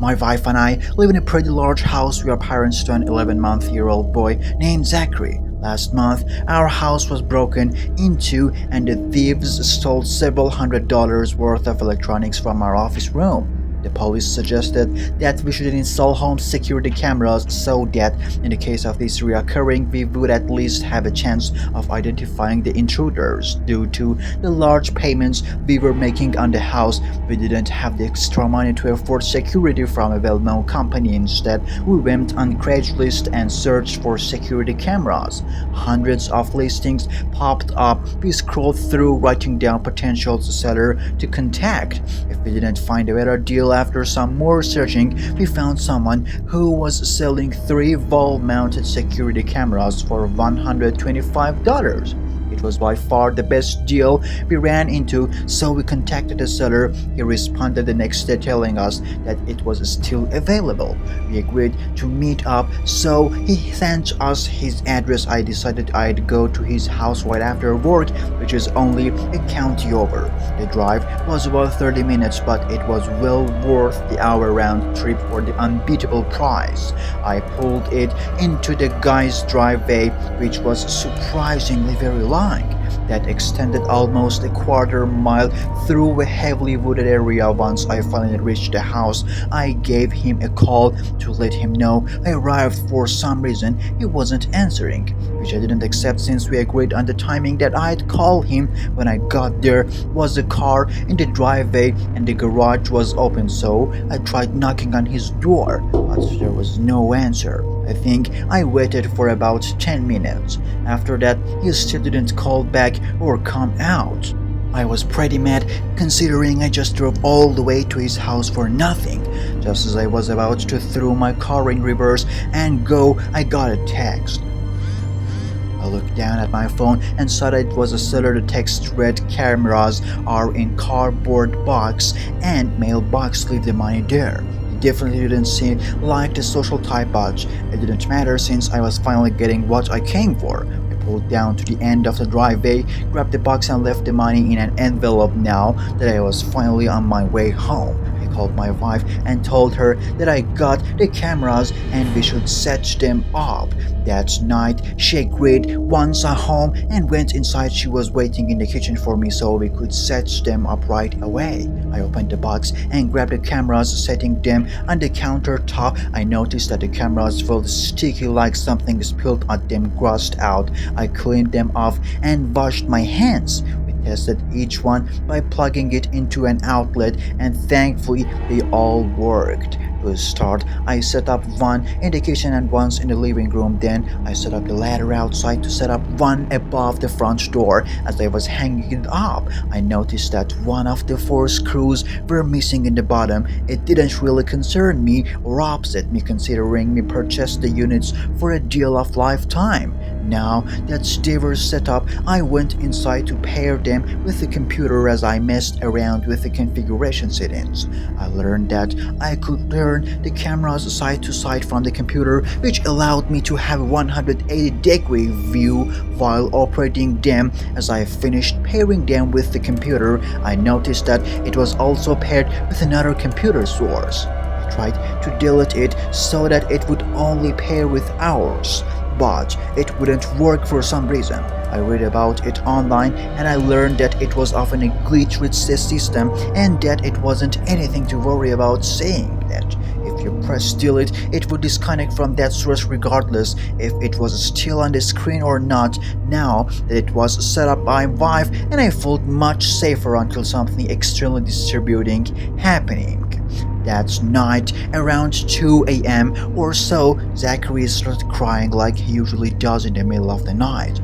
My wife and I live in a pretty large house. We are parents to an 11-month-old boy named Zachary. Last month, our house was broken into and the thieves stole several $100s worth of electronics from our office room. The police suggested that we should install home security cameras so that, in the case of this reoccurring, we would at least have a chance of identifying the intruders. Due to the large payments we were making on the house, we didn't have the extra money to afford security from a well-known company. Instead, we went on Craigslist and searched for security cameras. Hundreds of listings popped up. We scrolled through, writing down potential seller to contact. If we didn't find a better deal after some more searching, we found someone who was selling 3 wall-mounted security cameras for $125. It was by far the best deal we ran into, so we contacted the seller. He responded the next day telling us that it was still available. We agreed to meet up, so he sent us his address. I decided I'd go to his house right after work, which is only a county over. The drive was about 30 minutes, but it was well worth the hour round trip for the unbeatable price. I pulled it into the guy's driveway, which was surprisingly very long. That extended almost a quarter mile through a heavily wooded area. Once I finally reached the house, I gave him a call to let him know I arrived. For some reason, he wasn't answering, which I didn't accept since we agreed on the timing that I'd call him. When I got there was a car in the driveway and the garage was open, so I tried knocking on his door, but there was no answer. I think I waited for about 10 minutes. After that, he still didn't call back or come out. I was pretty mad, considering I just drove all the way to his house for nothing. Just as I was about to throw my car in reverse and go, I got a text. I looked down at my phone and saw that it was a seller. The text read, "Cameras are in cardboard box and mailbox, leave the money there." Definitely didn't seem like the social type, but it didn't matter since I was finally getting what I came for. I pulled down to the end of the driveway, grabbed the box and left the money in an envelope. Now that I was finally on my way home, I called my wife and told her that I got the cameras and we should set them up. That night, she agreed. Once I'm home and went inside, she was waiting in the kitchen for me so we could set them up right away. I opened the box and grabbed the cameras, setting them on the countertop. I noticed that the cameras felt sticky, like something spilled on them. Grossed out, I cleaned them off and washed my hands. Tested each one by plugging it into an outlet, and thankfully they all worked. To start, I set up one in the kitchen and once in the living room. Then I set up the ladder outside to set up one above the front door. As I was hanging it up, I noticed that one of the 4 screws were missing in the bottom. It didn't really concern me or upset me, considering me purchased the units for a deal of lifetime. Now that they were set up, I went inside to pair them with the computer. As I messed around with the configuration settings, I learned that I could turn the cameras side to side from the computer, which allowed me to have a 180-degree view while operating them. As I finished pairing them with the computer, I noticed that it was also paired with another computer source. I tried to delete it so that it would only pair with ours, but it wouldn't work for some reason. I read about it online and I learned that it was often a glitch with the system and that it wasn't anything to worry about, saying that if you press delete, it would disconnect from that source regardless if it was still on the screen or not. Now that it was set up by my wife, and I felt much safer until something extremely disturbing happening. That night, around 2 a.m. or so, Zachary started crying like he usually does in the middle of the night.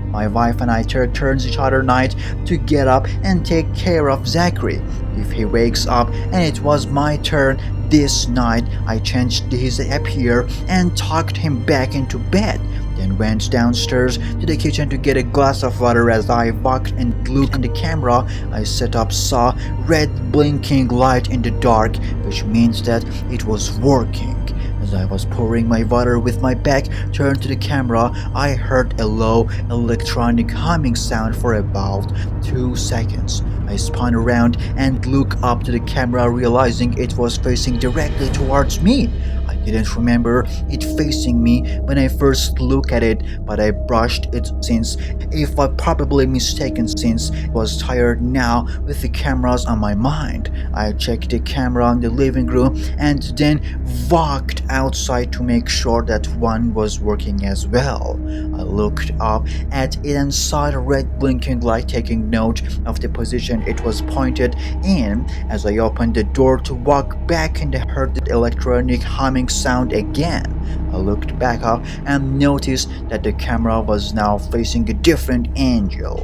My wife and I took turns each other night to get up and take care of Zachary if he wakes up, and it was my turn this night. I changed his appear and tucked him back into bed, then went downstairs to the kitchen to get a glass of water. As I walked and looked in the camera I set up, saw red blinking light in the dark, which means that it was working. As I was pouring my water with my back turned to the camera, I heard a low electronic humming sound for about 2 seconds. I spun around and looked up to the camera, realizing it was facing directly towards me. I didn't remember it facing me when I first looked at it, but I brushed it since if I probably mistaken since I was tired now with the cameras on my mind. I checked the camera in the living room and then walked outside to make sure that one was working as well. I looked up at it and saw the red blinking light taking note of the position it was pointed in. As I opened the door to walk back and I heard the electronic humming sound again. I looked back up and noticed that the camera was now facing a different angle,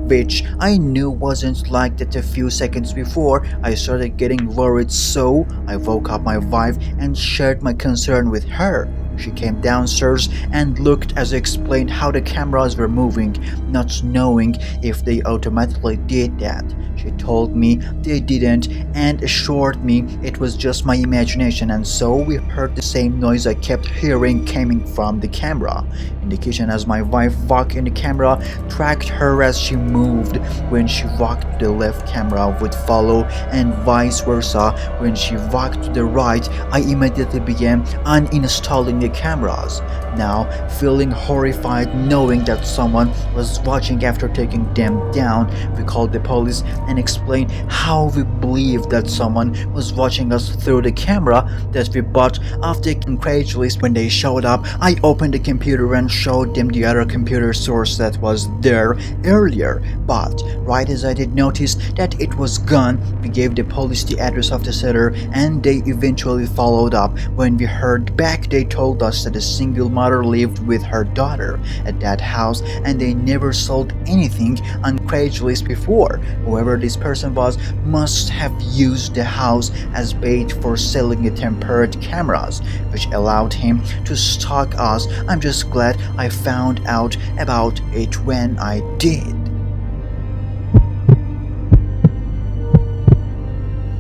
which I knew wasn't like that a few seconds before. I started getting worried, so I woke up my wife and shared my concern with her. She came downstairs and looked as I explained how the cameras were moving, not knowing if they automatically did that. She told me they didn't and assured me it was just my imagination, and so we heard the same noise I kept hearing coming from the camera. In the kitchen, as my wife walked in, the camera tracked her as she moved. When she walked to the left, camera would follow, and vice versa. When she walked to the right, I immediately began uninstalling the cameras, now feeling horrified knowing that someone was watching. After taking them down, we called the police and explained how we believed that someone was watching us through the camera that we bought off the Craigslist. When they showed up, I opened the computer and showed them the other computer source that was there earlier, but right as I did notice that it was gone, we gave the police the address of the seller and they eventually followed up. When we heard back, they told us that a single mother lived with her daughter at that house and they never sold anything on Craigslist before. Whoever this person was must have used the house as bait for selling the tempered cameras, which allowed him to stalk us. I'm just glad I found out about it when I did.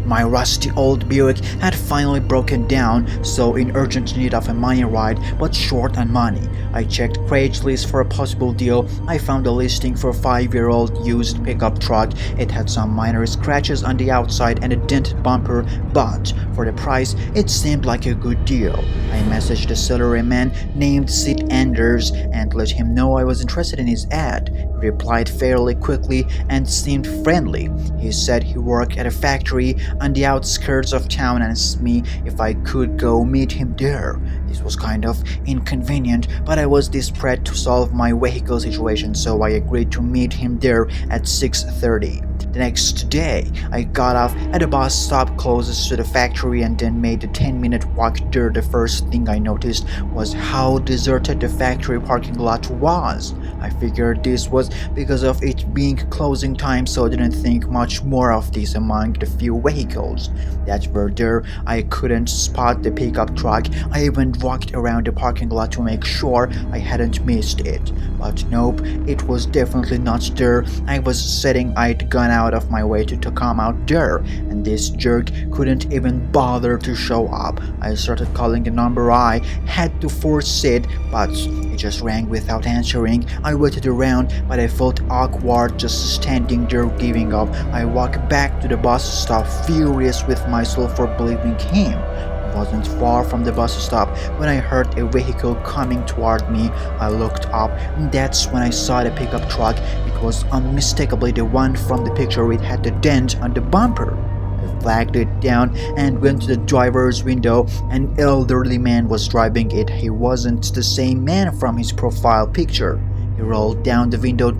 My rusty old Buick had finally broken down, so in urgent need of a money ride, but short on money. I checked Craigslist for a possible deal. I found a listing for a 5-year-old used pickup truck. It had some minor scratches on the outside and a dented bumper, but for the price, it seemed like a good deal. I messaged the seller, a man named Sid Anders, and let him know I was interested in his ad. He replied fairly quickly and seemed friendly. He said he worked at a factory on the outskirts of town and asked me if I could go meet him there. This was kind of inconvenient, but I was desperate to solve my vehicle situation, so I agreed to meet him there at 6:30. The next day, I got off at a bus stop closest to the factory and then made a 10-minute walk there. The first thing I noticed was how deserted the factory parking lot was. I figured this was because of it being closing time, so I didn't think much more of this. Among the few vehicles that were there, I couldn't spot the pickup truck. I even walked around the parking lot to make sure I hadn't missed it. But nope, it was definitely not there. I was saying I'd gone out of my way to come out there, and this jerk couldn't even bother to show up. I started calling the number I had to force it, but it just rang without answering. I waited around, but I felt awkward just standing there giving up. I walked back to the bus stop, furious with myself for believing him. I wasn't far from the bus stop when I heard a vehicle coming toward me. I looked up, and that's when I saw the pickup truck. It was unmistakably the one from the picture. It had the dent on the bumper. I flagged it down and went to the driver's window. An elderly man was driving it. He wasn't the same man from his profile picture. He rolled down the window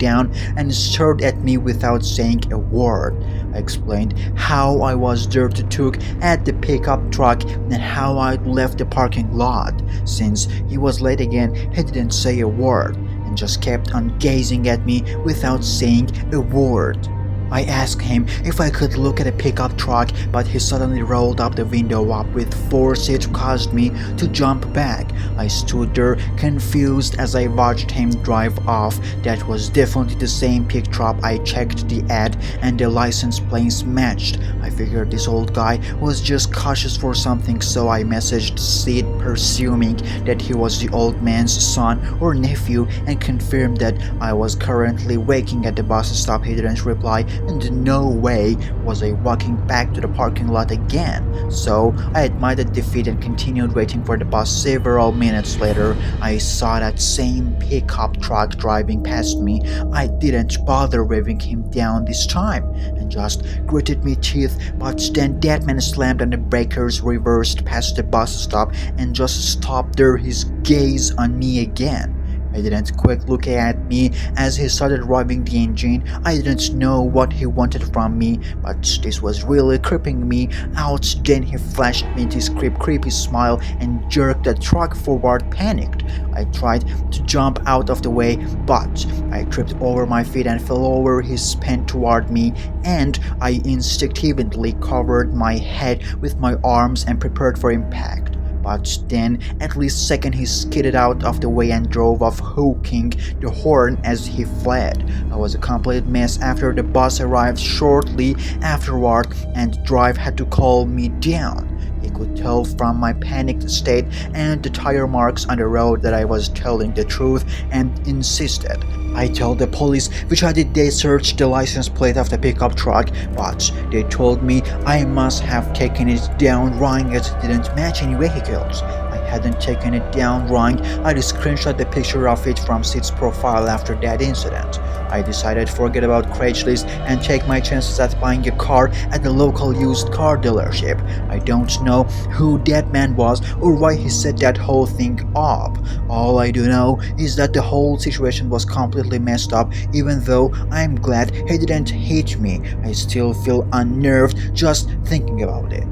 and stared at me without saying a word. I explained how I was there to look at the pickup truck and how I'd left the parking lot. Since he was late again, he didn't say a word and just kept on gazing at me without saying a word. I asked him if I could look at a pickup truck, but he suddenly rolled up the window up with force. It caused me to jump back. I stood there confused as I watched him drive off. That was definitely the same pickup. I checked the ad and the license plates matched. I figured this old guy was just cautious for something, so I messaged Sid, presuming that he was the old man's son or nephew, and confirmed that I was currently waiting at the bus stop. He didn't reply, and no way was I walking back to the parking lot again. So I admitted defeat and continued waiting for the bus. Several minutes later, I saw that same pickup truck driving past me. I didn't bother waving him down this time and just gritted my teeth, but then that man slammed on the brakes, reversed past the bus stop, and just stopped there, his gaze on me again. I didn't quick look at me as he started revving the engine. I didn't know what he wanted from me, but this was really creeping me out. Then he flashed me his creepy smile and jerked the truck forward, panicked. I tried to jump out of the way, but I tripped over my feet and fell over. He spun toward me, and I instinctively covered my head with my arms and prepared for impact. But then, at least second, he skidded out of the way and drove off, honking the horn as he fled. I was a complete mess after the bus arrived shortly afterward, and Drive had to calm me down. He could tell from my panicked state and the tire marks on the road that I was telling the truth, and insisted I tell the police, which I did. They searched the license plate of the pickup truck, but they told me I must have taken it down wrong as it didn't match any vehicles. I hadn't taken it down wrong. I just screenshot the picture of it from Sid's profile after that incident. I decided to forget about Craigslist and take my chances at buying a car at the local used car dealership. I don't know who that man was or why he set that whole thing up. All I do know is that the whole situation was completely messed up. Even though I'm glad he didn't hit me, I still feel unnerved just thinking about it.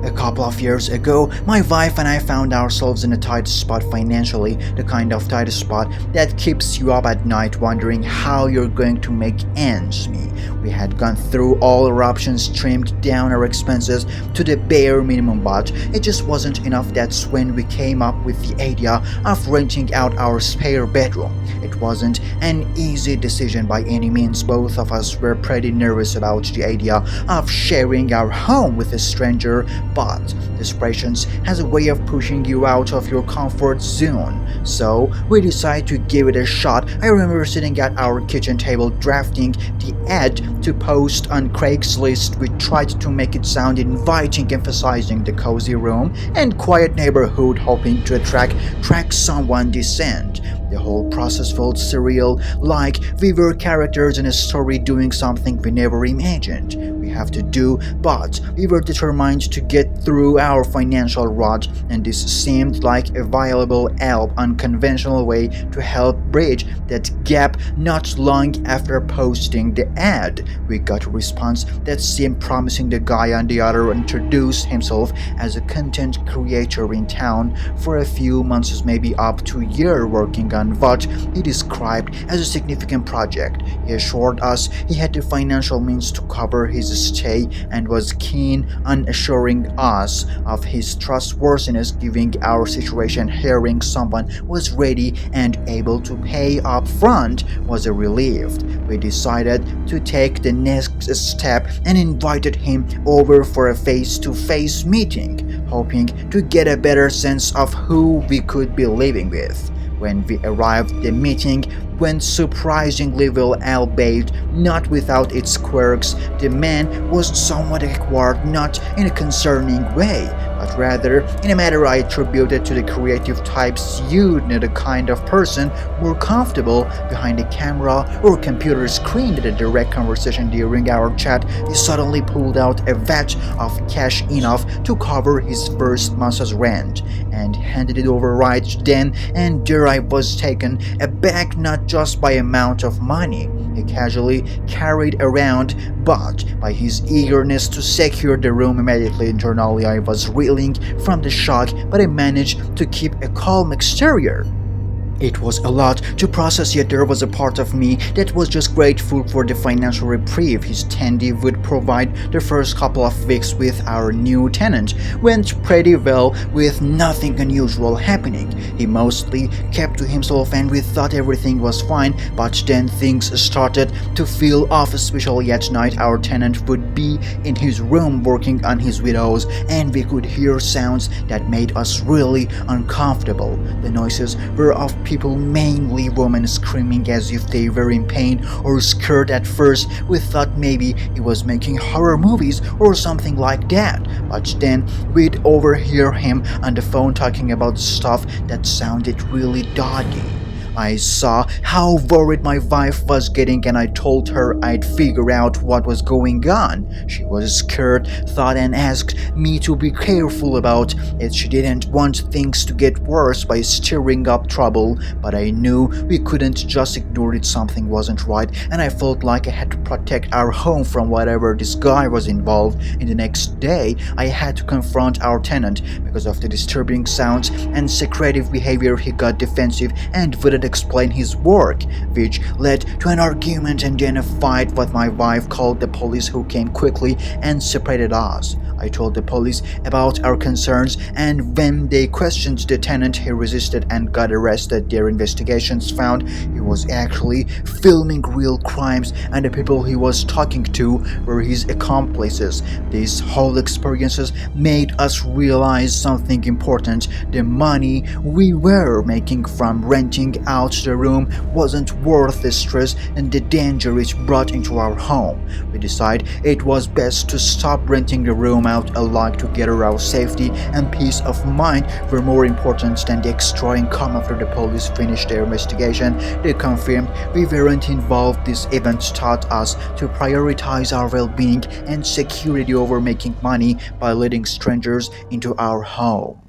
A couple of years ago, my wife and I found ourselves in a tight spot financially, the kind of tight spot that keeps you up at night wondering how you're going to make ends meet. We had gone through all our options, trimmed down our expenses to the bare minimum, but it just wasn't enough. That's when we came up with the idea of renting out our spare bedroom. It wasn't an easy decision by any means. Both of us were pretty nervous about the idea of sharing our home with a stranger, but desperation has a way of pushing you out of your comfort zone. So we decided to give it a shot. I remember sitting at our kitchen table drafting the ad to post on Craigslist. We tried to make it sound inviting, emphasizing the cozy room and quiet neighborhood, hoping to attract someone decent. The whole process felt surreal, like we were characters in a story doing something we never imagined we have to do, but we were determined to get through our financial rut, and this seemed like a viable, unconventional way to help bridge that gap. Not long after posting the ad, we got a response that seemed promising. The guy on the other introduced himself as a content creator in town for a few months, maybe up to a year, working on what he described as a significant project. He assured us he had the financial means to cover his stay and was keen on assuring us of his trustworthiness. Given our situation, hearing someone was ready and able to pay up front was a relief. We decided to take the next step and invited him over for a face-to-face meeting, hoping to get a better sense of who we could be living with. When we arrived, the meeting went surprisingly well, albeit not without its quirks. The man was somewhat awkward, not in a concerning way, but rather in a manner I attributed to the creative types. You know, the kind of person more comfortable behind a camera or computer screen than a direct conversation. During our chat, he suddenly pulled out a vat of cash enough to cover his first month's rent and handed it over right then and there. I was taken aback, not just by amount of money he casually carried around, but by his eagerness to secure the room immediately. Internally, I was reeling from the shock, but I managed to keep a calm exterior. It was a lot to process, yet there was a part of me that was just grateful for the financial reprieve his tendy would provide. The first couple of weeks with our new tenant went pretty well, with nothing unusual happening. He mostly kept to himself and we thought everything was fine, but then things started to feel off, especially at night. Our tenant would be in his room working on his windows, and we could hear sounds that made us really uncomfortable. The noises were of people, mainly women, screaming as if they were in pain or scared. At first, we thought maybe he was making horror movies or something like that, but then we'd overhear him on the phone talking about stuff that sounded really dodgy. I saw how worried my wife was getting and I told her I'd figure out what was going on. She was scared, thought, and asked me to be careful about it. She didn't want things to get worse by stirring up trouble, but I knew we couldn't just ignore it. Something wasn't right, and I felt like I had to protect our home from whatever this guy was involved in. The next day, I had to confront our tenant. Because of the disturbing sounds and secretive behavior, he got defensive and wouldn't explain his work, which led to an argument and then a fight. What my wife called the police, who came quickly and separated us. I told the police about our concerns, and when they questioned the tenant, he resisted and got arrested. Their investigations found he was actually filming real crimes, and the people he was talking to were his accomplices. These whole experiences made us realize something important. The money we were making from renting out the room wasn't worth the stress and the danger it brought into our home. We decided it was best to stop renting the room out alike. Together, our safety and peace of mind were more important than the extra income. After the police finished their investigation, they confirmed we weren't involved. This event taught us to prioritize our well-being and security over making money by letting strangers into our home.